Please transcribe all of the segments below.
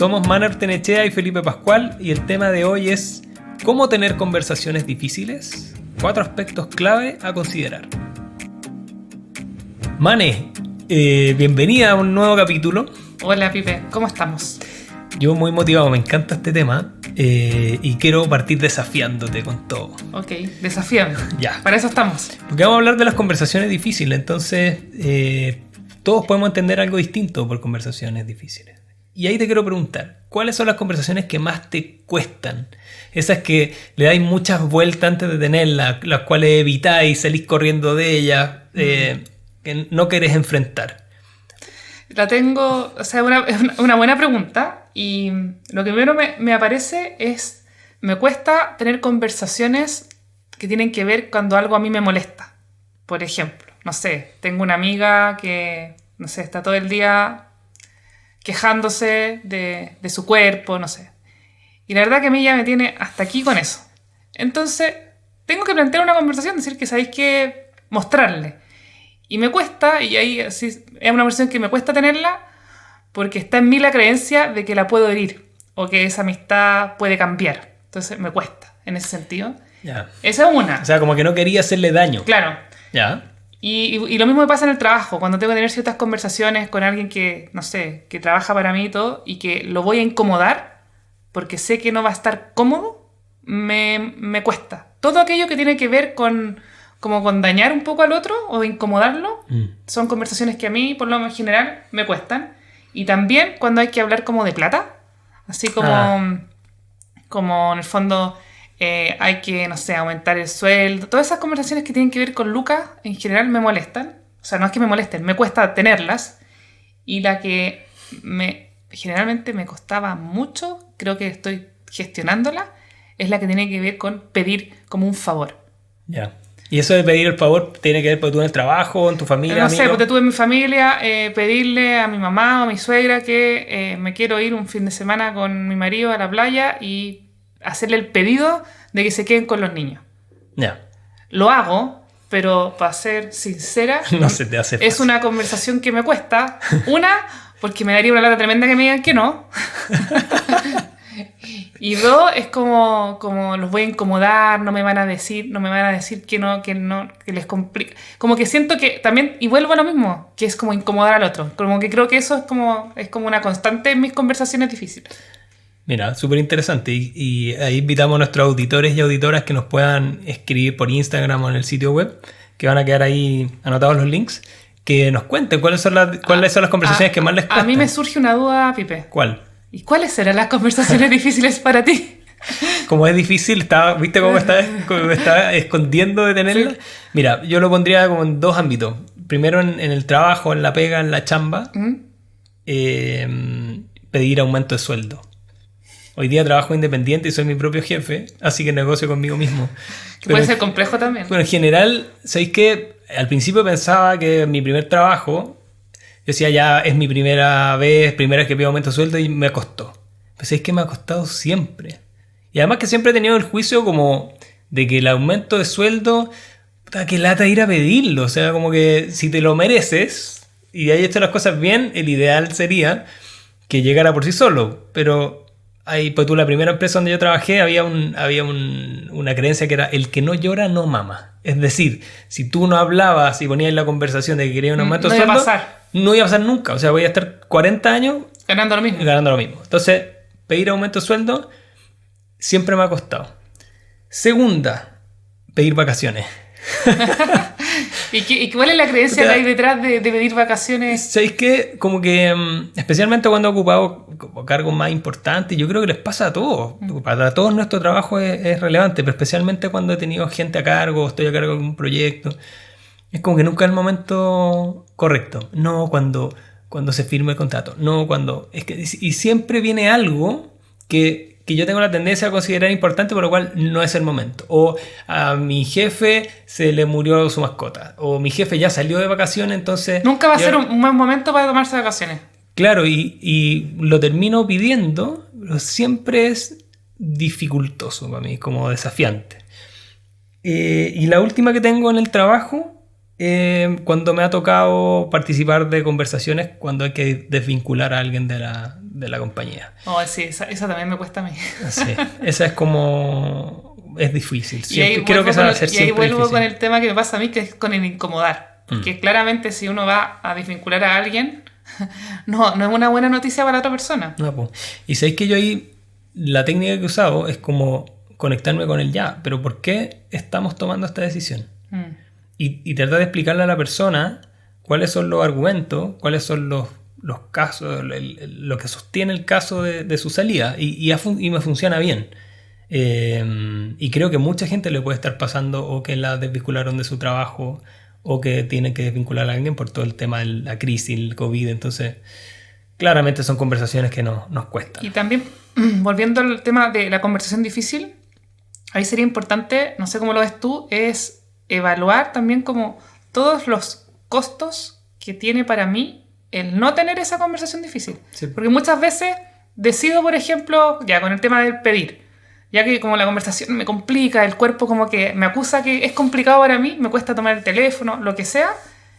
Somos Manuel Tenechea y Felipe Pascual y el tema de hoy es ¿cómo tener conversaciones difíciles? 4 aspectos clave a considerar. Mane, bienvenida a un nuevo capítulo. Hola Pipe, ¿cómo estamos? Yo muy motivado, me encanta este tema y quiero partir desafiándote con todo. Ok, desafíame. Ya. Para eso estamos. Porque vamos a hablar de las conversaciones difíciles, entonces todos podemos entender algo distinto por conversaciones difíciles. Y ahí te quiero preguntar, ¿cuáles son las conversaciones que más te cuestan? Esas que le dais muchas vueltas antes de tenerlas, las cuales evitáis, salís corriendo de ellas, que no querés enfrentar. La tengo, o sea, una buena pregunta. Y lo que primero me aparece es, me cuesta tener conversaciones que tienen que ver cuando algo a mí me molesta. Por ejemplo, no sé, tengo una amiga que, no sé, está todo el día quejándose de su cuerpo, no sé. Y la verdad que a mí ya me tiene hasta aquí con eso. Entonces, tengo que plantear una conversación, decir que sabéis que mostrarle. Y me cuesta, y ahí sí, es una conversación que me cuesta tenerla, porque está en mí la creencia de que la puedo herir, o que esa amistad puede cambiar. Entonces, me cuesta, en ese sentido. Ya. Esa es una. O sea, como que no quería hacerle daño. Claro. Ya. Y lo mismo me pasa en el trabajo, cuando tengo que tener ciertas conversaciones con alguien que, no sé, que trabaja para mí y todo, y que lo voy a incomodar, porque sé que no va a estar cómodo, me cuesta. Todo aquello que tiene que ver con dañar un poco al otro o de incomodarlo, son conversaciones que a mí, por lo general, me cuestan. Y también cuando hay que hablar como de plata, así como en el fondo hay que, no sé, aumentar el sueldo. Todas esas conversaciones que tienen que ver con lucas, en general me molestan. O sea, no es que me molesten, me cuesta tenerlas. Y la que generalmente me costaba mucho, creo que estoy gestionándola, es la que tiene que ver con pedir como un favor. Ya. ¿Y eso de pedir el favor tiene que ver por tú en el trabajo, en tu familia, no amigos? sé, porque tuve en mi familia pedirle a mi mamá o a mi suegra que me quiero ir un fin de semana con mi marido a la playa y hacerle el pedido de que se queden con los niños. Ya. Lo hago, pero para ser sincera, No se te hace fácil. Es una conversación que me cuesta. Una, porque me daría una lata tremenda que me digan que no. Y dos, es como los voy a incomodar, no me van a decir que no, que les complica. Como que siento que también, y vuelvo a lo mismo, que es como incomodar al otro. Como que creo que eso es como una constante en mis conversaciones difíciles. Mira, súper interesante. Y ahí invitamos a nuestros auditores y auditoras que nos puedan escribir por Instagram o en el sitio web, que van a quedar ahí anotados los links, que nos cuenten cuáles son las conversaciones que más les cuestan. A mí me surge una duda, Pipe. ¿Cuál? ¿Y cuáles serán las conversaciones difíciles para ti? Como es difícil, ¿viste cómo está escondiendo de tenerla? Sí. Mira, yo lo pondría como en 2 ámbitos. Primero en el trabajo, en la pega, en la chamba, pedir aumento de sueldo. Hoy día trabajo independiente y soy mi propio jefe, así que negocio conmigo mismo. Que puede ser complejo también. Pero en general, ¿sabéis qué? Al principio pensaba que mi primer trabajo, yo decía ya es mi primera vez que pido aumento de sueldo y me costó. Pero ¿sabéis qué? Me ha costado siempre. Y además que siempre he tenido el juicio como de que el aumento de sueldo, puta, que lata ir a pedirlo. O sea, como que si te lo mereces y hayas hecho las cosas bien, el ideal sería que llegara por sí solo. Pero ahí, pues tú, la primera empresa donde yo trabajé, había una creencia que era el que no llora no mama. Es decir, si tú no hablabas y ponías en la conversación de que querías un aumento de sueldo, no iba a pasar nunca. O sea, voy a estar 40 años ganando lo mismo. Entonces, pedir aumento de sueldo siempre me ha costado. Segunda, pedir vacaciones. ¿Y cuál es la creencia que hay detrás de pedir vacaciones? ¿Sabéis qué? Como que, especialmente cuando he ocupado cargos más importantes, yo creo que les pasa a todos. Para todos nuestro trabajo es relevante, pero especialmente cuando he tenido gente a cargo, estoy a cargo de un proyecto. Es como que nunca es el momento correcto. No cuando se firme el contrato. No cuando... Y siempre viene algo que yo tengo la tendencia a considerar importante, por lo cual no es el momento. O a mi jefe se le murió su mascota. O mi jefe ya salió de vacaciones, entonces... Nunca va a ser un buen momento para tomarse vacaciones. Claro, y lo termino pidiendo, pero siempre es dificultoso para mí, como desafiante. Y la última que tengo en el trabajo, cuando me ha tocado participar de conversaciones, cuando hay que desvincular a alguien de de la compañía. Oh, sí, esa también me cuesta a mí. Sí, esa es como... Es difícil. Creo que esa va a ser siempre. Y ahí vuelvo difícil. con el tema que me pasa a mí, que es con el incomodar. Porque claramente si uno va a desvincular a alguien, no es una buena noticia para la otra persona. No, pues. Y sabéis que yo ahí, la técnica que he usado es como conectarme con el ya. Pero ¿por qué estamos tomando esta decisión? Y tratar de explicarle a la persona cuáles son los argumentos, cuáles son los casos, lo que sostiene el caso de su salida. Y me funciona bien. Y creo que mucha gente le puede estar pasando o que la desvincularon de su trabajo o que tienen que desvincular a alguien por todo el tema de la crisis, el COVID. Entonces, claramente son conversaciones que nos cuestan. Y también, volviendo al tema de la conversación difícil, ahí sería importante, no sé cómo lo ves tú, es evaluar también como todos los costos que tiene para mí el no tener esa conversación difícil. Sí. Porque muchas veces decido, por ejemplo, ya con el tema del pedir, ya que como la conversación me complica, el cuerpo como que me acusa que es complicado para mí, me cuesta tomar el teléfono, lo que sea,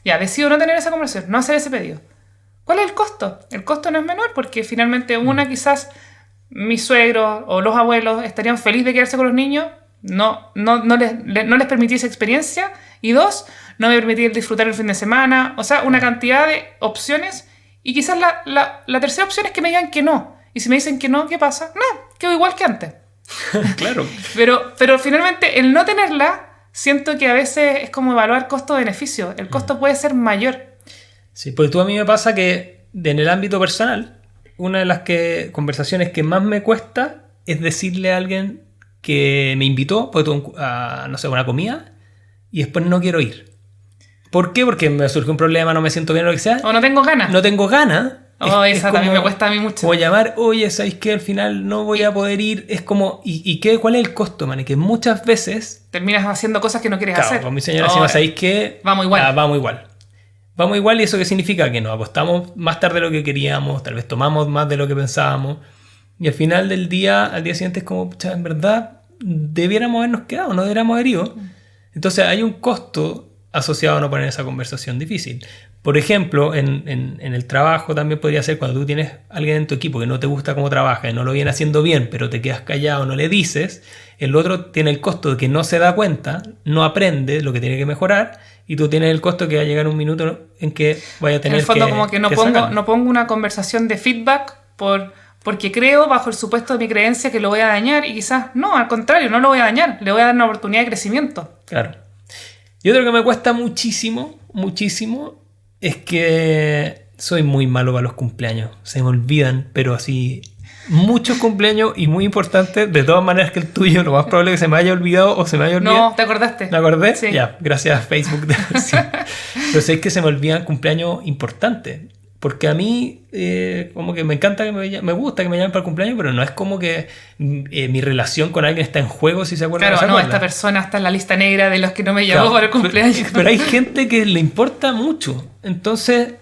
ya decido no tener esa conversación, no hacer ese pedido. ¿Cuál es el costo? El costo no es menor porque finalmente quizás mis suegros o los abuelos estarían felices de quedarse con los niños, no les permití esa experiencia, y 2, no me permití disfrutar el fin de semana, o sea, una cantidad de opciones, y quizás la tercera opción es que me digan que no, y si me dicen que no, ¿qué pasa? No, quedo igual que antes. Claro. Pero finalmente el no tenerla, siento que a veces es como evaluar costo-beneficio. El costo puede ser mayor. Sí, pues a mí me pasa que en el ámbito personal, una de las conversaciones que más me cuesta es decirle a alguien que me invitó a, no sé, una comida y después no quiero ir. ¿Por qué? Porque me surge un problema, no me siento bien o lo que sea. O no tengo ganas. No tengo ganas. Esa también me cuesta a mí mucho. Como llamar, oye, ¿sabéis qué? Al final no voy a poder ir. Es como, ¿cuál es el costo, man? Y que muchas veces... terminas haciendo cosas que no quieres hacer. Con mi señora decimos, ¿sabéis qué? Vamos igual. Vamos igual. Vamos igual, y eso qué significa que nos acostamos más tarde de lo que queríamos, tal vez tomamos más de lo que pensábamos. Y al final del día, al día siguiente es como, pucha, en verdad, debiéramos habernos quedado, no debiéramos haber ido. Entonces hay un costo asociado a no poner esa conversación difícil. Por ejemplo, en el trabajo también podría ser cuando tú tienes a alguien en tu equipo que no te gusta cómo trabaja y no lo viene haciendo bien, pero te quedas callado, no le dices, el otro tiene el costo de que no se da cuenta, no aprende lo que tiene que mejorar, y tú tienes el costo que va a llegar un minuto en que vaya a tener que... En el fondo como que no pongo una conversación de feedback porque creo, bajo el supuesto de mi creencia, que lo voy a dañar, y quizás no, al contrario, no lo voy a dañar, le voy a dar una oportunidad de crecimiento. Claro. Y otro que me cuesta muchísimo es que soy muy malo para los cumpleaños. Se me olvidan, pero así muchos cumpleaños y muy importantes, de todas maneras que el tuyo, lo más probable es que se me haya olvidado o se me haya olvidado. No, ¿te acordaste? ¿Me acordé? Sí. Ya, gracias a Facebook. Sí. Pero sé que se me olvidan cumpleaños importantes. Porque a mí, como que me encanta, me gusta que me llamen para el cumpleaños, pero no es como que mi relación con alguien está en juego si se acuerda. Claro, o se no, acuerda. esta persona está en la lista negra de los que no me llamó para el cumpleaños. Pero hay gente que le importa mucho. Entonces,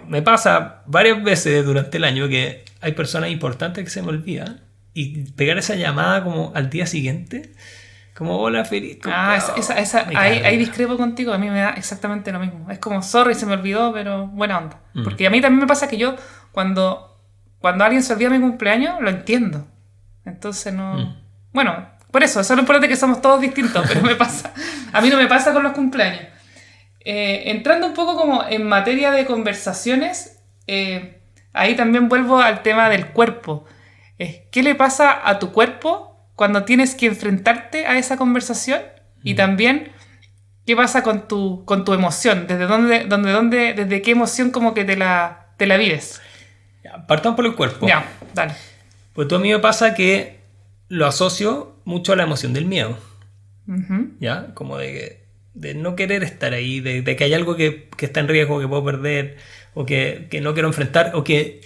me pasa varias veces durante el año que hay personas importantes que se me olvidan, y pegar esa llamada como al día siguiente, como hola, feliz. Ahí discrepo contigo, a mí me da exactamente lo mismo. Es como, sorry, se me olvidó, pero buena onda. Porque a mí también me pasa que yo, cuando alguien se olvida mi cumpleaños, lo entiendo. Entonces no... Bueno, por eso es lo importante, que somos todos distintos, pero me pasa. A mí no me pasa con los cumpleaños. Entrando un poco como en materia de conversaciones, ahí también vuelvo al tema del cuerpo. ¿Qué le pasa a tu cuerpo cuando tienes que enfrentarte a esa conversación? Y también, ¿qué pasa con tu emoción? ¿Desde qué emoción como que te la vives? Ya, partamos por el cuerpo. Ya, dale. Pues a mí me pasa que lo asocio mucho a la emoción del miedo. ¿Ya? Como de no querer estar ahí, de que hay algo que está en riesgo, que puedo perder, o que no quiero enfrentar, o que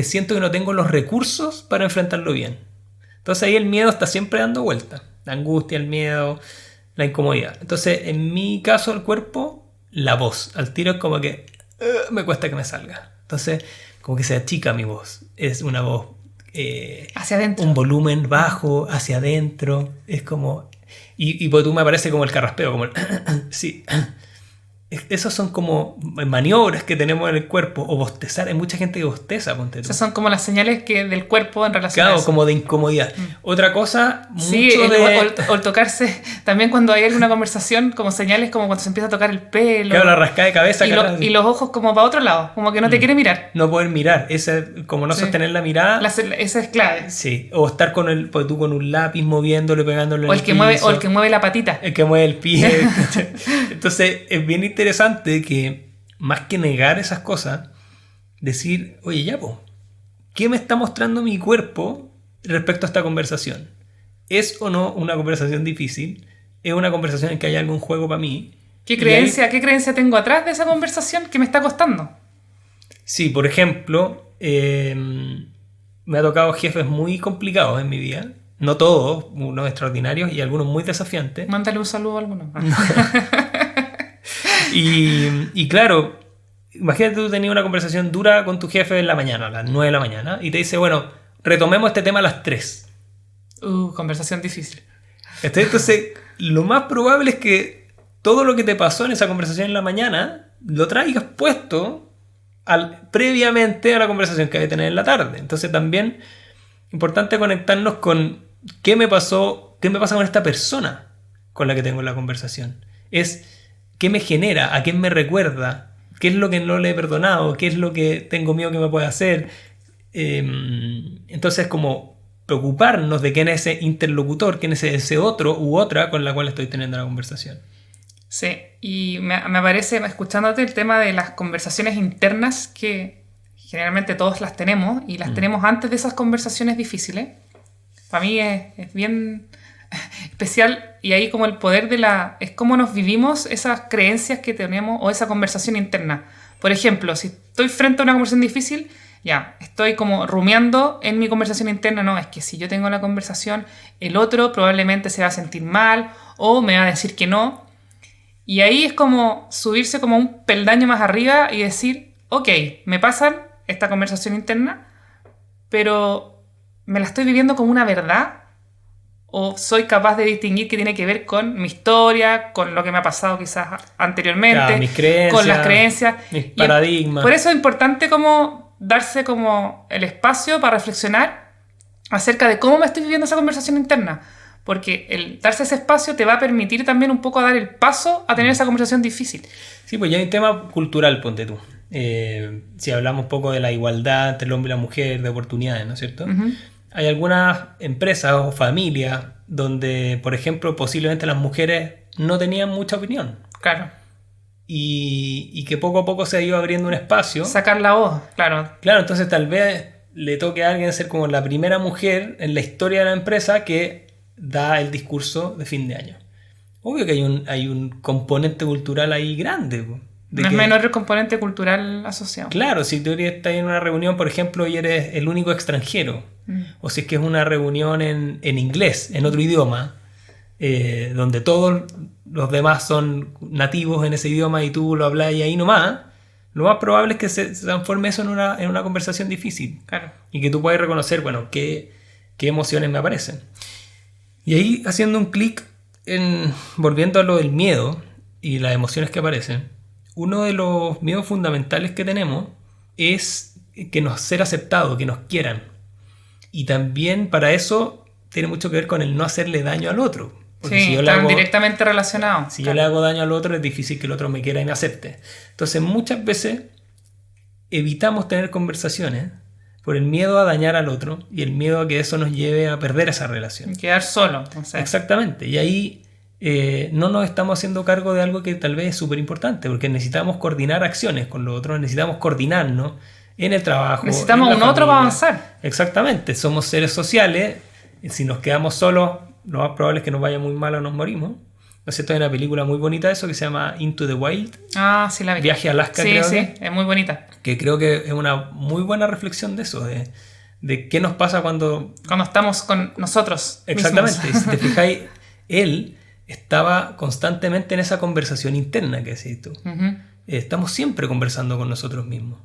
siento que no tengo los recursos para enfrentarlo bien. Entonces ahí el miedo está siempre dando vueltas. La angustia, el miedo, la incomodidad. Entonces, en mi caso, el cuerpo, la voz. Al tiro es como que me cuesta que me salga. Entonces, como que se achica mi voz. Es una voz... hacia adentro. Un volumen bajo, hacia adentro. Es como... Y pues tú me parece como el carraspeo, como el... sí. Esos son como maniobras que tenemos en el cuerpo, o bostezar. Hay mucha gente que bosteza, ponte tú. Esas son como las señales del cuerpo en relación a Claro, eso. como de incomodidad. Otra cosa, Sí, mucho o el tocarse, también cuando hay alguna conversación, como señales como cuando se empieza a tocar el pelo. Claro, la rascada de cabeza. Y los ojos como para otro lado, como que no te quiere mirar. No poder mirar, como no sostener la mirada. Esa es clave. Sí, o estar con un lápiz moviéndole, pegándole O el que mueve la patita. El que mueve el pie. Entonces es bien interesante que más que negar esas cosas, decir, oye, ya, po, ¿qué me está mostrando mi cuerpo respecto a esta conversación? ¿Es o no una conversación difícil? ¿Es una conversación en que hay algún juego para mí? ¿Qué creencia tengo atrás de esa conversación que me está costando? Sí, por ejemplo, me ha tocado jefes muy complicados en mi vida. No todos, unos extraordinarios y algunos muy desafiantes. Mándale un saludo a alguno. Y claro, imagínate tú tenías una conversación dura con tu jefe en la mañana, a las 9 de la mañana, y te dice, bueno, retomemos este tema a las 3. Conversación difícil. Entonces, lo más probable es que todo lo que te pasó en esa conversación en la mañana lo traigas puesto previamente a la conversación que hay que tener en la tarde. Entonces también importante conectarnos con qué me pasa con esta persona con la que tengo la conversación. Es qué me genera, a quién me recuerda, qué es lo que no le he perdonado, qué es lo que tengo miedo que me pueda hacer. Entonces, como preocuparnos de quién es ese interlocutor, quién es ese otro u otra con la cual estoy teniendo la conversación. Sí, y me parece, escuchándote, el tema de las conversaciones internas, que generalmente todos las tenemos, y las tenemos antes de esas conversaciones difíciles. Para mí es bien especial, y ahí como el poder es cómo nos vivimos esas creencias que tenemos o esa conversación interna. Por ejemplo, si estoy frente a una conversación difícil, ya, estoy como rumiando en mi conversación interna, no, es que si yo tengo la conversación, el otro probablemente se va a sentir mal o me va a decir que no. Y ahí es como subirse como un peldaño más arriba y decir, ok, me pasan esta conversación interna, pero ¿me la estoy viviendo como una verdad? ¿O soy capaz de distinguir que tiene que ver con mi historia, con lo que me ha pasado quizás anteriormente, claro, mis creencias, con las creencias, mis paradigmas? Por eso es importante como darse como el espacio para reflexionar acerca de cómo me estoy viviendo esa conversación interna. Porque el darse ese espacio te va a permitir también un poco dar el paso a tener esa conversación difícil. Sí, pues ya hay un tema cultural, ponte tú. Si hablamos un poco de la igualdad entre el hombre y la mujer, de oportunidades, ¿no es cierto? Uh-huh. Hay algunas empresas o familias donde, por ejemplo, posiblemente las mujeres no tenían mucha opinión. Claro. Y que poco a poco se ha ido abriendo un espacio. Sacar la voz, claro. Claro, entonces tal vez le toque a alguien ser como la primera mujer en la historia de la empresa que da el discurso de fin de año. Obvio que hay un componente cultural ahí grande. No es menor el componente cultural asociado. Claro, si tú estás en una reunión, por ejemplo, y eres el único extranjero, o si es que es una reunión en inglés, en otro idioma, donde todos los demás son nativos en ese idioma y tú lo hablas y ahí nomás, lo más probable es que se transforme eso en una conversación difícil. Claro. Y que tú puedas reconocer, bueno, qué emociones me aparecen. Y ahí, haciendo un clic, volviendo a lo del miedo y las emociones que aparecen, uno de los miedos fundamentales que tenemos es ser aceptado, que nos quieran. Y también para eso tiene mucho que ver con el no hacerle daño al otro. Porque sí, están directamente relacionados. Si yo le hago daño al otro, es difícil que el otro me quiera y me acepte. Entonces, muchas veces evitamos tener conversaciones por el miedo a dañar al otro y el miedo a que eso nos lleve a perder esa relación. Quedar solo. O sea. Exactamente. Y ahí no nos estamos haciendo cargo de algo que tal vez es súper importante, porque necesitamos coordinar acciones con los otros, necesitamos coordinarnos en el trabajo. Necesitamos un otro para avanzar. Exactamente. Somos seres sociales. Si nos quedamos solos, lo más probable es que nos vaya muy mal o nos morimos. No sé, hay una película muy bonita de eso que se llama Into the Wild. Ah, sí, la vi. Viaje a Alaska, sí, creo sí, que. Es muy bonita. Que creo que es una muy buena reflexión de eso, de qué nos pasa cuando estamos con nosotros. Exactamente. Mismos. Si te fijáis, él estaba constantemente en esa conversación interna que decís tú. Uh-huh. Estamos siempre conversando con nosotros mismos.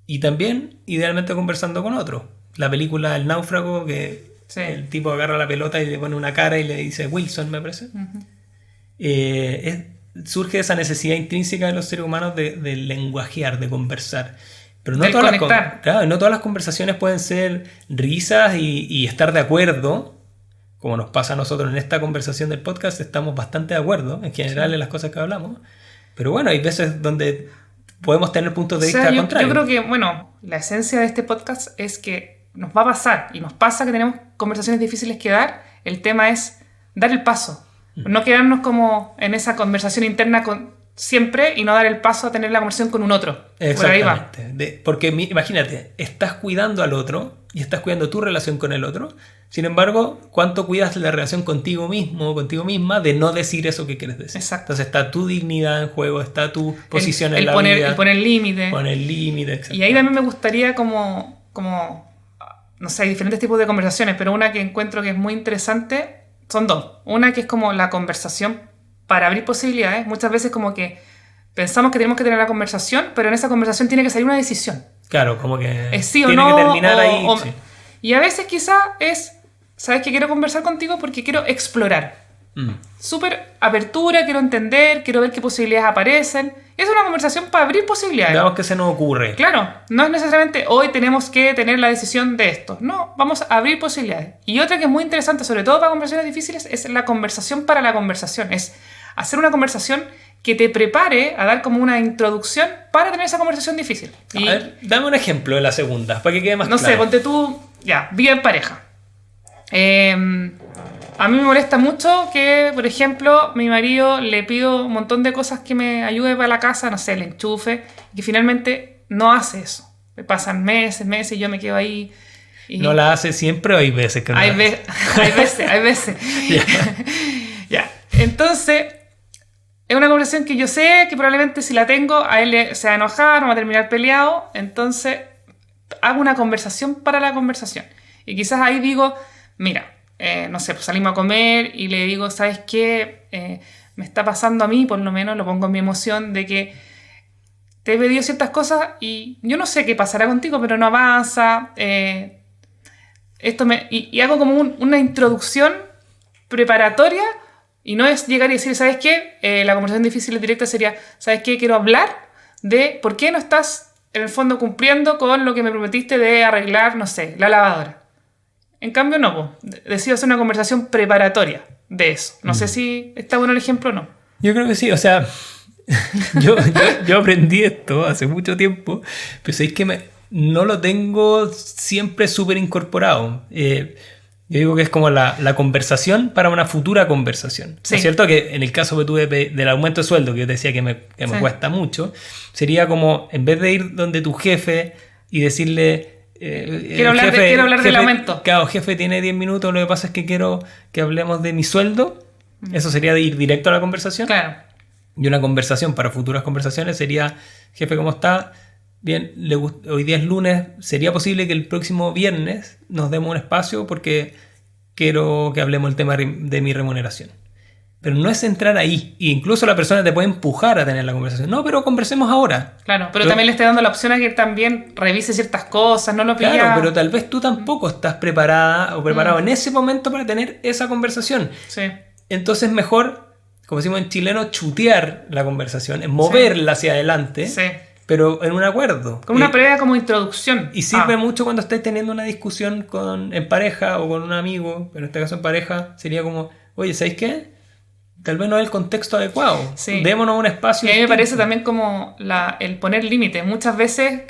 Y también, idealmente, conversando con otros. La película El náufrago, que sí. El tipo agarra la pelota y le pone una cara y le dice Wilson, me parece. Uh-huh. surge esa necesidad intrínseca de los seres humanos de lenguajear, de conversar. Pero no Del todas, conectar. claro, no todas las conversaciones pueden ser risas y estar de acuerdo, como nos pasa a nosotros en esta conversación del podcast, estamos bastante de acuerdo en general en las cosas que hablamos. Pero bueno, hay veces donde podemos tener puntos de vista contrarios. Yo creo que, bueno, la esencia de este podcast es que nos va a pasar y nos pasa que tenemos conversaciones difíciles que dar. El tema es dar el paso. No quedarnos como en esa conversación interna siempre y no dar el paso a tener la conversación con un otro. Por ahí va. Porque imagínate, estás cuidando al otro y estás cuidando tu relación con el otro. Sin embargo, ¿cuánto cuidas la relación contigo mismo o contigo misma de no decir eso que quieres decir? Exacto. Entonces está tu dignidad en juego, está tu posición en la vida. El poner límite. Poner límite, y ahí también me gustaría como, no sé, hay diferentes tipos de conversaciones, pero una que encuentro que es muy interesante son dos. Una que es como la conversación para abrir posibilidades. Muchas veces como que pensamos que tenemos que tener la conversación, pero en esa conversación tiene que salir una decisión. Claro, como que es sí o tiene no, que terminar ahí. Sí. Y a veces quizá es, ¿sabes qué? Quiero conversar contigo porque quiero explorar. Súper apertura, quiero entender, quiero ver qué posibilidades aparecen. Es una conversación para abrir posibilidades. Veamos qué se nos ocurre. Claro, no es necesariamente hoy tenemos que tener la decisión de esto. No, vamos a abrir posibilidades. Y otra que es muy interesante, sobre todo para conversaciones difíciles, es la conversación para la conversación. Es hacer una conversación que te prepare a dar como una introducción para tener esa conversación difícil. A ver, dame un ejemplo de la segunda, para que quede más claro. No sé, ponte tú, ya, vida en pareja. A mí me molesta mucho que, por ejemplo, mi marido le pido un montón de cosas que me ayude para la casa, no sé, el enchufe, y que finalmente no hace eso. Me pasan meses y yo me quedo ahí. Y ¿no la hace siempre o hay veces que no hay veces. Ya. Entonces, es una conversación que yo sé que probablemente si la tengo, a él se va a enojar, vamos a terminar peleado. Entonces, hago una conversación para la conversación. Y quizás ahí digo, mira, no sé, pues salimos a comer y le digo, ¿sabes qué? Me está pasando a mí, por lo menos lo pongo en mi emoción, de que te he pedido ciertas cosas y yo no sé qué pasará contigo, pero no avanza. Y hago como una introducción preparatoria y no es llegar y decir, ¿sabes qué? La conversación difícil y directa sería, ¿sabes qué? Quiero hablar de por qué no estás en el fondo cumpliendo con lo que me prometiste de arreglar, no sé, la lavadora. En cambio, no, decido hacer una conversación preparatoria de eso. No sé si está bueno el ejemplo o no. Yo creo que sí, o sea, yo aprendí esto hace mucho tiempo, pero sabéis que no lo tengo siempre súper incorporado. Yo digo que es como la conversación para una futura conversación. Sí. ¿No es cierto? Que en el caso que tuve del aumento de sueldo, que yo te decía que me cuesta mucho, sería como, en vez de ir donde tu jefe y decirle... quiero hablar del aumento. Claro, jefe, tiene 10 minutos, lo que pasa es que quiero que hablemos de mi sueldo. Eso sería de ir directo a la conversación. Claro. Y una conversación para futuras conversaciones sería, jefe, ¿cómo está? Bien, hoy día es lunes, ¿sería posible que el próximo viernes nos demos un espacio porque quiero que hablemos el tema de mi remuneración? Pero no es entrar ahí. E incluso la persona te puede empujar a tener la conversación. No, pero conversemos ahora. Claro, pero también le está dando la opción a que también revise ciertas cosas, no lo pilla. Claro, pero tal vez tú tampoco estás preparada o preparado en ese momento para tener esa conversación. Sí. Entonces mejor, como decimos en chileno, chutear la conversación, moverla hacia adelante. Sí. Pero en un acuerdo. Como una previa como introducción. Y sirve mucho cuando estés teniendo una discusión en pareja o con un amigo, pero en este caso en pareja, sería como, oye, ¿sabéis qué? Tal vez no es el contexto adecuado. Sí. Démonos un espacio. Y a mí me parece también como el poner límites. Muchas veces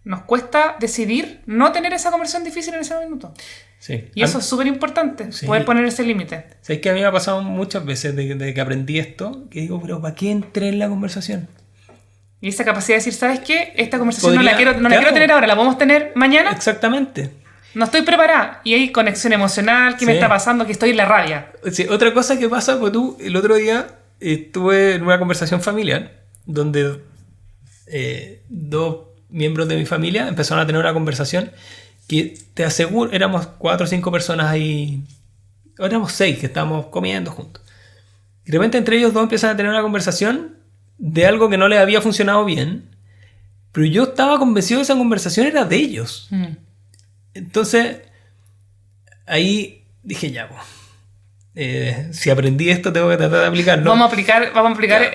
nos cuesta decidir no tener esa conversación difícil en ese minuto. Sí. Y eso es súper importante, sí. Poder poner ese límite. ¿Sabéis que a mí me ha pasado muchas veces de que aprendí esto? Que digo, pero ¿para qué entré en la conversación? Y esa capacidad de decir, ¿sabes qué? Esta conversación no la quiero tener ahora, ¿la podemos tener mañana? Exactamente. No estoy preparada. Y hay conexión emocional, ¿qué me está pasando? Que estoy en la rabia. Sí, otra cosa que pasa, pues tú, el otro día estuve en una conversación familiar donde dos miembros de mi familia empezaron a tener una conversación que te aseguro, éramos 4 o 5 personas ahí, éramos 6 que estábamos comiendo juntos. Y de repente entre ellos dos empiezan a tener una conversación de algo que no les había funcionado bien, pero yo estaba convencido de que esa conversación era de ellos. Entonces, ahí dije, ya, pues, si aprendí esto, tengo que tratar de aplicarlo. Vamos a aplicar Claro.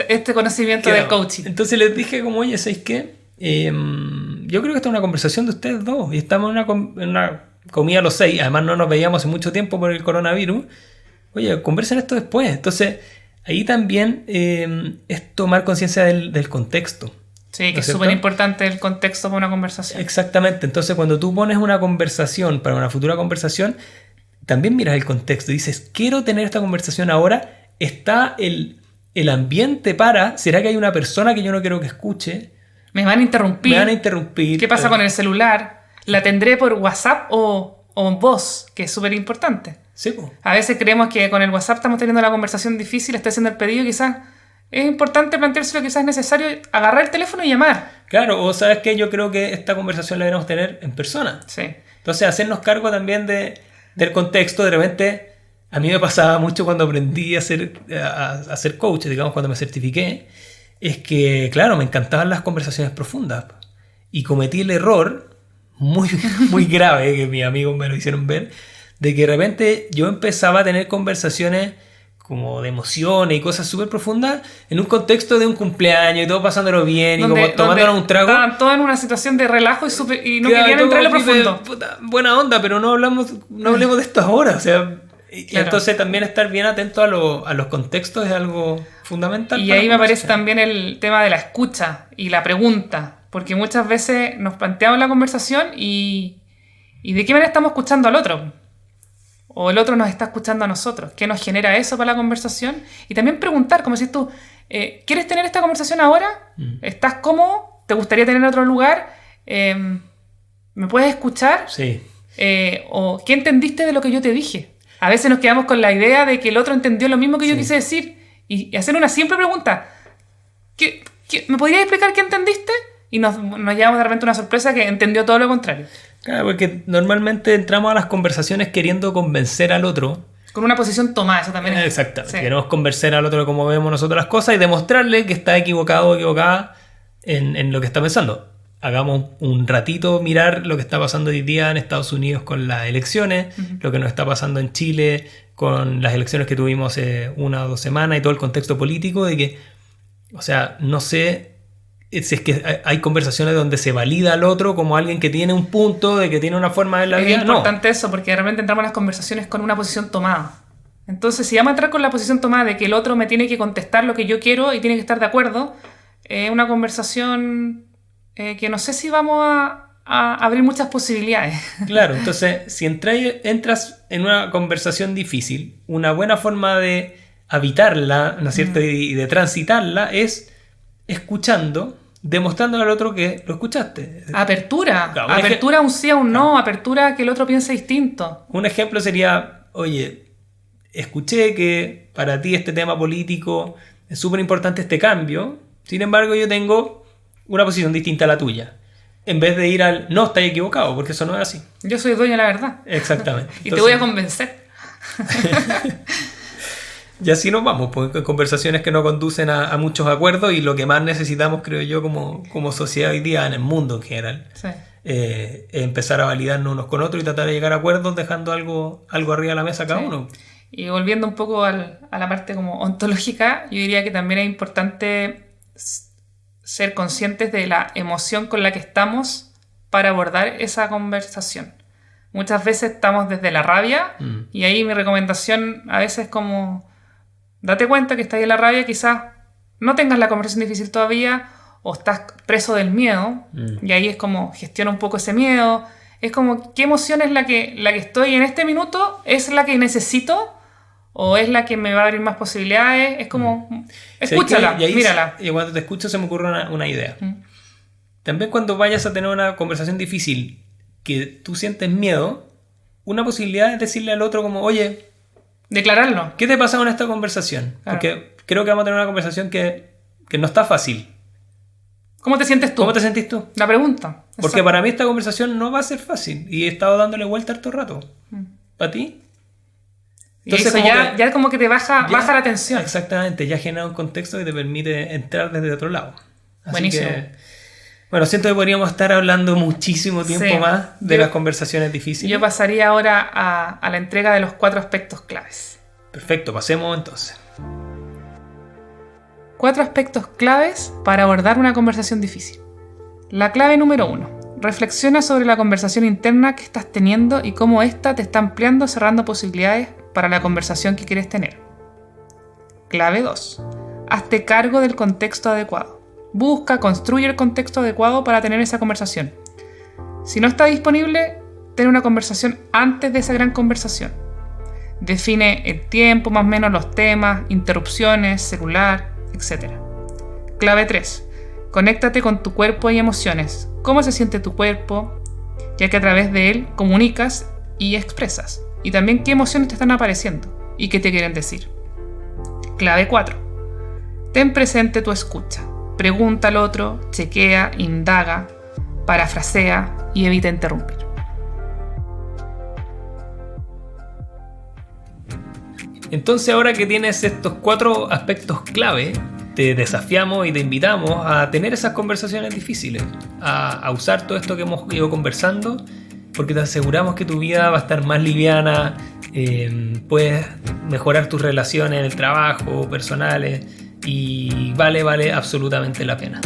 este conocimiento del coaching. Entonces les dije como, oye, ¿sabéis qué? Yo creo que esta es una conversación de ustedes dos y estamos en una comida los 6, además no nos veíamos hace mucho tiempo por el coronavirus. Oye, conversen esto después. Entonces, ahí también es tomar conciencia del contexto. Sí, que ¿no es cierto? súper importante el contexto para una conversación. Exactamente. Entonces, cuando tú pones una conversación para una futura conversación, también miras el contexto y dices, quiero tener esta conversación ahora. Está el ambiente para, ¿será que hay una persona que yo no quiero que escuche? Me van a interrumpir. Me van a interrumpir. ¿Qué pasa con el celular? ¿La tendré por WhatsApp o en voz? Que es súper importante. Sí, po. A veces creemos que con el WhatsApp estamos teniendo la conversación difícil, estoy haciendo el pedido, quizás es importante planteárselo, quizás es necesario agarrar el teléfono y llamar. Claro, o sabes que yo creo que esta conversación la debemos tener en persona. Sí. Entonces, hacernos cargo también del contexto. De repente, a mí me pasaba mucho cuando aprendí a ser coach, digamos, cuando me certifiqué, es que, claro, me encantaban las conversaciones profundas. Y cometí el error muy, muy grave, que mis amigos me lo hicieron ver, de que de repente yo empezaba a tener conversaciones como de emociones y cosas súper profundas en un contexto de un cumpleaños y todo pasándolo bien y como tomándonos un trago. Estaban todos en una situación de relajo y no Claro, querían todo entrar en lo como profundo. puta, buena onda, pero no hablemos de esto ahora. O sea, y Claro. entonces también estar bien atento a los contextos es algo fundamental. Y para ahí la me aparece conversación. también el tema de la escucha y la pregunta, porque muchas veces nos planteamos la conversación y ¿de qué manera estamos escuchando al otro? O el otro nos está escuchando a nosotros. ¿Qué nos genera eso para la conversación? Y también preguntar, como decís tú, ¿quieres tener esta conversación ahora? ¿Estás cómodo? ¿Te gustaría tener otro lugar? ¿Me puedes escuchar? Sí. ¿O qué entendiste de lo que yo te dije? A veces nos quedamos con la idea de que el otro entendió lo mismo que yo Sí. quise decir. Y hacer una simple pregunta. ¿Me podrías explicar qué entendiste? Y nos llevamos de repente una sorpresa que entendió todo lo contrario. Claro, porque normalmente entramos a las conversaciones queriendo convencer al otro. Con una posición tomada, eso también es. Exactamente. Sí. Queremos convencer al otro de cómo vemos nosotros las cosas y demostrarle que está equivocado o equivocada en lo que está pensando. Hagamos un ratito mirar lo que está pasando hoy día en Estados Unidos con las elecciones, lo que nos está pasando en Chile con las elecciones que tuvimos hace 1 o 2 semanas y todo el contexto político de que, o sea, no sé si es que hay conversaciones donde se valida al otro como alguien que tiene un punto, de que tiene una forma de la Es vida. importante eso, porque de repente entramos en las conversaciones con una posición tomada. Entonces, si vamos a entrar con la posición tomada de que el otro me tiene que contestar lo que yo quiero y tiene que estar de acuerdo, es una conversación que no sé si vamos a abrir muchas posibilidades. Claro, entonces, si entras en una conversación difícil, una buena forma de habitarla, ¿no es cierto? Y de transitarla es escuchando, demostrándole al otro que lo escuchaste. Apertura. Claro, Apertura a un sí, a un no. Apertura a que el otro piense distinto. Un ejemplo sería, oye, escuché que para ti este tema político es súper importante este cambio, sin embargo yo tengo una posición distinta a la tuya. En vez de ir al, no, estás equivocado, porque eso no es así. Yo soy dueño de la verdad. Exactamente. Y te voy a convencer. Y así nos vamos, pues, con conversaciones que no conducen a muchos acuerdos y lo que más necesitamos, creo yo, como sociedad hoy día, en el mundo en general, Sí. es empezar a validarnos unos con otros y tratar de llegar a acuerdos dejando algo arriba de la mesa cada Sí. uno. Y volviendo un poco a la parte como ontológica, yo diría que también es importante ser conscientes de la emoción con la que estamos para abordar esa conversación. Muchas veces estamos desde la rabia y ahí mi recomendación a veces es como date cuenta que estás en la rabia, quizás no tengas la conversación difícil todavía o estás preso del miedo y ahí es como gestiona un poco ese miedo. Es como qué emoción es la que estoy en este minuto, es la que necesito o es la que me va a abrir más posibilidades. Es como escúchala, Y ahí, mírala. Y cuando te escucho se me ocurre una idea. También cuando vayas a tener una conversación difícil que tú sientes miedo, una posibilidad es decirle al otro como, oye, Declararlo. ¿qué te pasa con esta conversación? Claro. Porque creo que vamos a tener una conversación que no está fácil. ¿Cómo te sientes tú? ¿Cómo te sentís tú? La pregunta. Porque Exacto. para mí esta conversación no va a ser fácil y he estado dándole vuelta harto rato. ¿Para ti? Y eso como ya, que- ya como que te baja ya- la tensión. Exactamente, ya genera un contexto que te permite entrar desde otro lado. Así Buenísimo. que, bueno, siento que podríamos estar hablando muchísimo tiempo Sí. más de Yo- las conversaciones difíciles. Yo pasaría ahora a la entrega de los 4 aspectos claves. Perfecto, pasemos entonces. 4 aspectos claves para abordar una conversación difícil. La clave número 1. Reflexiona sobre la conversación interna que estás teniendo y cómo ésta te está ampliando o cerrando posibilidades para la conversación que quieres tener. Clave 2. Hazte cargo del contexto adecuado. Busca, construye el contexto adecuado para tener esa conversación. Si no está disponible, ten una conversación antes de esa gran conversación. Define el tiempo, más o menos los temas, interrupciones, celular, etc. Clave 3. Conéctate con tu cuerpo y emociones. ¿Cómo se siente tu cuerpo? Ya que a través de él comunicas y expresas. Y también qué emociones te están apareciendo y qué te quieren decir. Clave 4. Ten presente tu escucha. Pregunta al otro, chequea, indaga, parafrasea y evita interrumpir. Entonces, ahora que tienes estos 4 aspectos clave, te desafiamos y te invitamos a tener esas conversaciones difíciles, a usar todo esto que hemos ido conversando, porque te aseguramos que tu vida va a estar más liviana, puedes mejorar tus relaciones en el trabajo, personales, y vale absolutamente la pena.